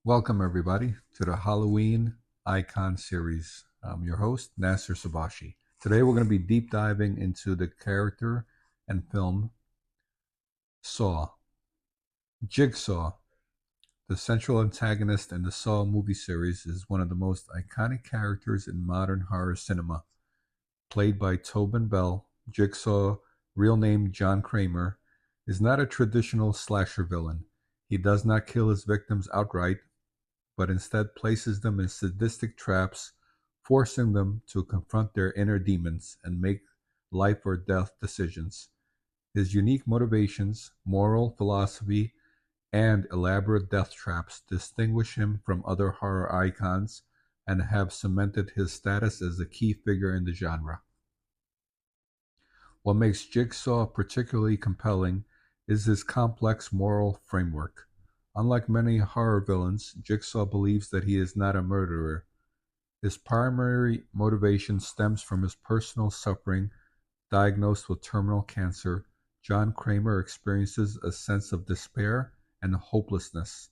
Welcome, everybody, to the Halloween Icon series. I'm your host, Naser Subashi. Today, we're going to be deep diving into the character and film Saw. Jigsaw, the central antagonist in the Saw movie series, is one of the most iconic characters in modern horror cinema. Played by Tobin Bell, Jigsaw, real name John Kramer, is not a traditional slasher villain. He does not kill his victims outright, but instead places them in sadistic traps, forcing them to confront their inner demons and make life or death decisions. His unique motivations, moral philosophy, and elaborate death traps distinguish him from other horror icons and have cemented his status as a key figure in the genre. What makes Jigsaw particularly compelling is his complex moral framework. Unlike many horror villains, Jigsaw believes that he is not a murderer. His primary motivation stems from his personal suffering. Diagnosed with terminal cancer, John Kramer experiences a sense of despair and hopelessness,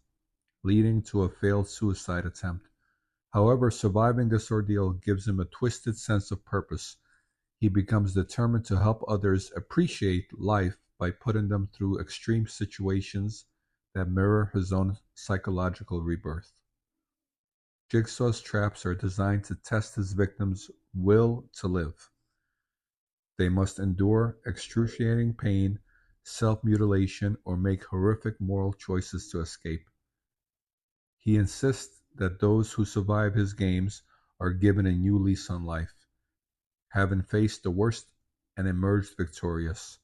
leading to a failed suicide attempt. However, surviving this ordeal gives him a twisted sense of purpose. He becomes determined to help others appreciate life by putting them through extreme situations that mirror his own psychological rebirth. Jigsaw's traps are designed to test his victims' will to live. They must endure excruciating pain, self mutilation, or make horrific moral choices to escape. He insists that those who survive his games are given a new lease on life, having faced the worst and emerged victorious.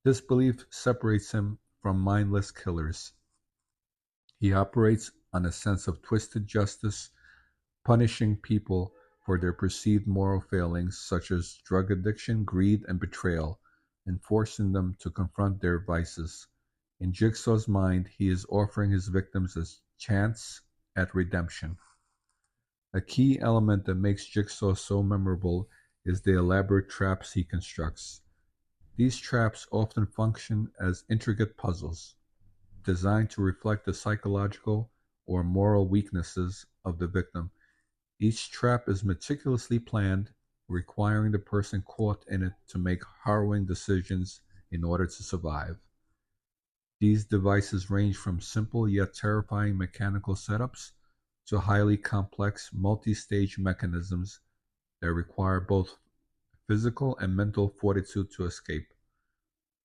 This belief separates him from mindless killers. He operates on a sense of twisted justice, punishing people for their perceived moral failings such as drug addiction, greed, and betrayal, and forcing them to confront their vices. In Jigsaw's mind, he is offering his victims a chance at redemption. A key element that makes Jigsaw so memorable is the elaborate traps he constructs. These traps often function as intricate puzzles, designed to reflect the psychological or moral weaknesses of the victim. Each trap is meticulously planned, requiring the person caught in it to make harrowing decisions in order to survive. These devices range from simple yet terrifying mechanical setups to highly complex multi-stage mechanisms that require both physical and mental fortitude to escape.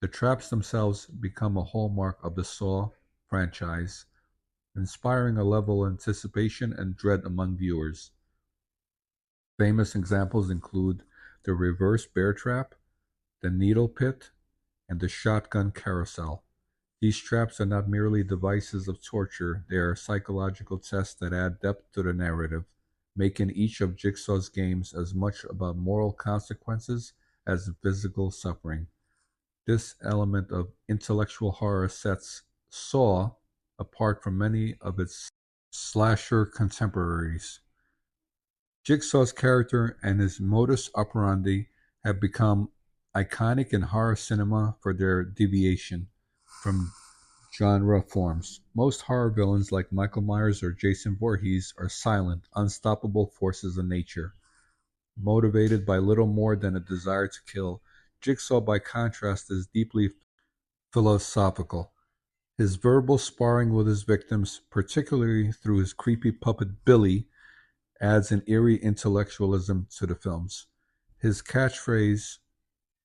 The traps themselves become a hallmark of the Saw franchise, inspiring a level of anticipation and dread among viewers. Famous examples include the reverse bear trap, the needle pit, and the shotgun carousel. These traps are not merely devices of torture, they are psychological tests that add depth to the narrative, making each of Jigsaw's games as much about moral consequences as physical suffering. This element of intellectual horror sets Saw apart from many of its slasher contemporaries. Jigsaw's character and his modus operandi have become iconic in horror cinema for their deviation from genre forms. Most horror villains like Michael Myers or Jason Voorhees are silent, unstoppable forces of nature, motivated by little more than a desire to kill. Jigsaw, by contrast, is deeply philosophical. His verbal sparring with his victims, particularly through his creepy puppet Billy, adds an eerie intellectualism to the films. His catchphrase,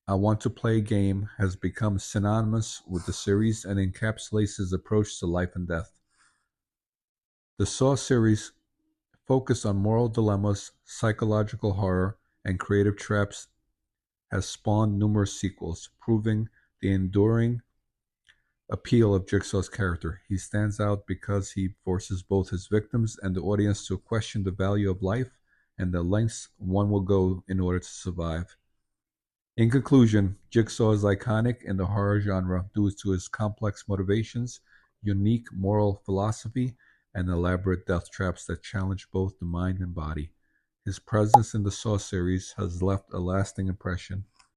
"I want to play a game," has become synonymous with the series and encapsulates his approach to life and death. The Saw series focused on moral dilemmas, psychological horror, and creative traps has spawned numerous sequels, proving the enduring appeal of Jigsaw's character. He stands out because he forces both his victims and the audience to question the value of life and the lengths one will go in order to survive. In conclusion, Jigsaw is iconic in the horror genre due to his complex motivations, unique moral philosophy, and elaborate death traps that challenge both the mind and body. His presence in the Saw series has left a lasting impression,